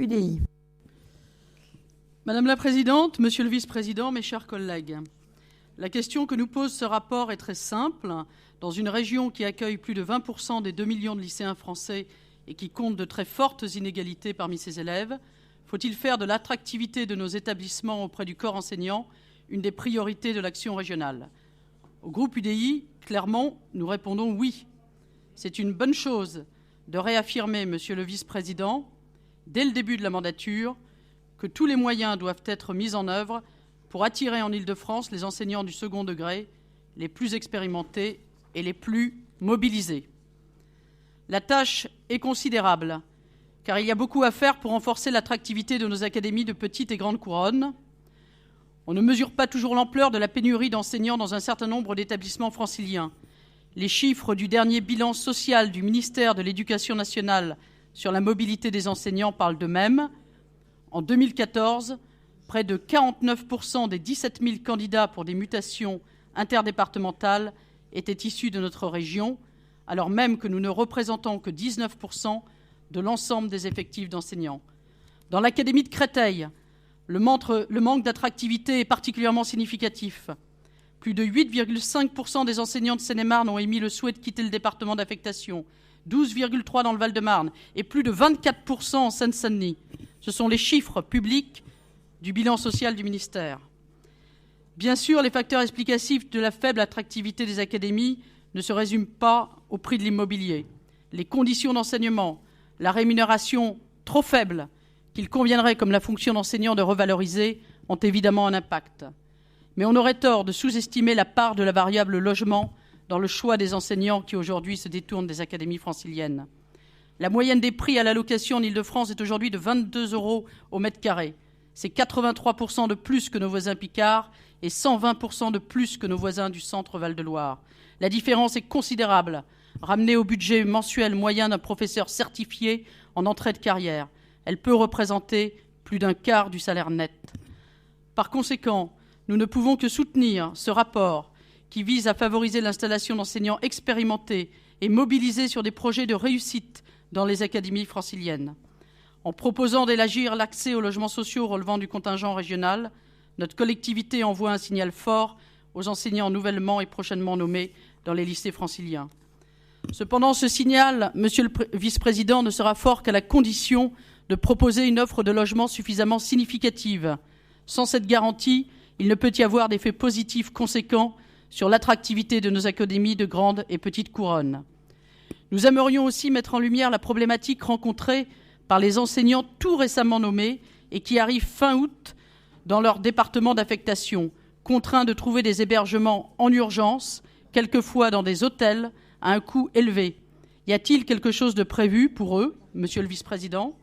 UDI. Madame la Présidente, Monsieur le Vice-président, mes chers collègues, la question que nous pose ce rapport est très simple. Dans une région qui accueille plus de 20% des 2 millions de lycéens français et qui compte de très fortes inégalités parmi ses élèves, faut-il faire de l'attractivité de nos établissements auprès du corps enseignant une des priorités de l'action régionale? Au groupe UDI, clairement, nous répondons oui. C'est une bonne chose de réaffirmer, Monsieur le Vice-président, dès le début de la mandature, que tous les moyens doivent être mis en œuvre pour attirer en Île-de-France les enseignants du second degré les plus expérimentés et les plus mobilisés. La tâche est considérable, car il y a beaucoup à faire pour renforcer l'attractivité de nos académies de petite et grande couronne. On ne mesure pas toujours l'ampleur de la pénurie d'enseignants dans un certain nombre d'établissements franciliens. Les chiffres du dernier bilan social du ministère de l'Éducation nationale sur la mobilité des enseignants parlent d'eux-mêmes. En 2014, près de 49% des 17 000 candidats pour des mutations interdépartementales étaient issus de notre région, alors même que nous ne représentons que 19% de l'ensemble des effectifs d'enseignants. Dans l'académie de Créteil, le manque d'attractivité est particulièrement significatif. Plus de 8,5% des enseignants de Seine-et-Marne ont émis le souhait de quitter le département d'affectation, 12,3% dans le Val-de-Marne et plus de 24% en Seine-Saint-Denis. Ce sont les chiffres publics du bilan social du ministère. Bien sûr, les facteurs explicatifs de la faible attractivité des académies ne se résument pas au prix de l'immobilier. Les conditions d'enseignement, la rémunération trop faible, qu'il conviendrait, comme la fonction d'enseignant, de revaloriser, ont évidemment un impact. Mais on aurait tort de sous-estimer la part de la variable logement dans le choix des enseignants qui aujourd'hui se détournent des académies franciliennes. La moyenne des prix à la location en Île-de-France est aujourd'hui de 22 € au mètre carré. C'est 83% de plus que nos voisins picards et 120% de plus que nos voisins du centre Val-de-Loire. La différence est considérable, ramenée au budget mensuel moyen d'un professeur certifié en entrée de carrière. Elle peut représenter plus d'un quart du salaire net. Par conséquent, nous ne pouvons que soutenir ce rapport qui vise à favoriser l'installation d'enseignants expérimentés et mobilisés sur des projets de réussite dans les académies franciliennes. En proposant d'élargir l'accès aux logements sociaux relevant du contingent régional, notre collectivité envoie un signal fort aux enseignants nouvellement et prochainement nommés dans les lycées franciliens. Cependant, ce signal, Monsieur le Vice-président, ne sera fort qu'à la condition de proposer une offre de logement suffisamment significative. Sans cette garantie, il ne peut y avoir d'effet positif conséquent sur l'attractivité de nos académies de grande et petite couronne. Nous aimerions aussi mettre en lumière la problématique rencontrée par les enseignants tout récemment nommés et qui arrivent fin août dans leur département d'affectation, contraints de trouver des hébergements en urgence, quelquefois dans des hôtels, à un coût élevé. Y a-t-il quelque chose de prévu pour eux, Monsieur le Vice-président ?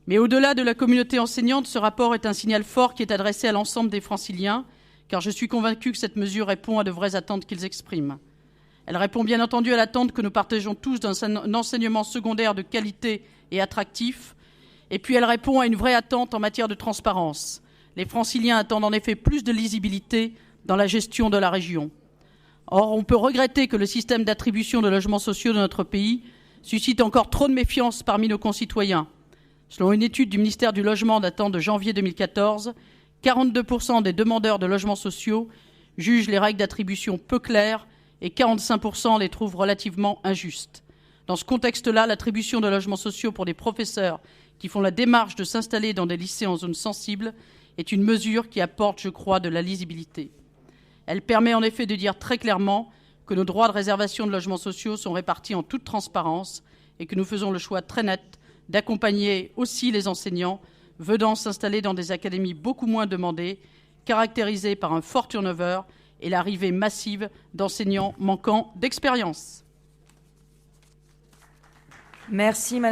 Mais au-delà de la communauté enseignante, ce rapport est un signal fort qui est adressé à l'ensemble des franciliens, car je suis convaincu que cette mesure répond à de vraies attentes qu'ils expriment. Elle répond bien entendu à l'attente que nous partageons tous d'un enseignement secondaire de qualité et attractif. Et puis elle répond à une vraie attente en matière de transparence. Les franciliens attendent en effet plus de lisibilité dans la gestion de la région. Or, on peut regretter que le système d'attribution de logements sociaux de notre pays suscite encore trop de méfiance parmi nos concitoyens. Selon une étude du ministère du Logement datant de janvier 2014, 42% des demandeurs de logements sociaux jugent les règles d'attribution peu claires et 45% les trouvent relativement injustes. Dans ce contexte-là, l'attribution de logements sociaux pour des professeurs qui font la démarche de s'installer dans des lycées en zone sensible est une mesure qui apporte, je crois, de la lisibilité. Elle permet en effet de dire très clairement que nos droits de réservation de logements sociaux sont répartis en toute transparence et que nous faisons le choix très net d'accompagner aussi les enseignants venant s'installer dans des académies beaucoup moins demandées, caractérisées par un fort turnover et l'arrivée massive d'enseignants manquant d'expérience. Merci, Madame.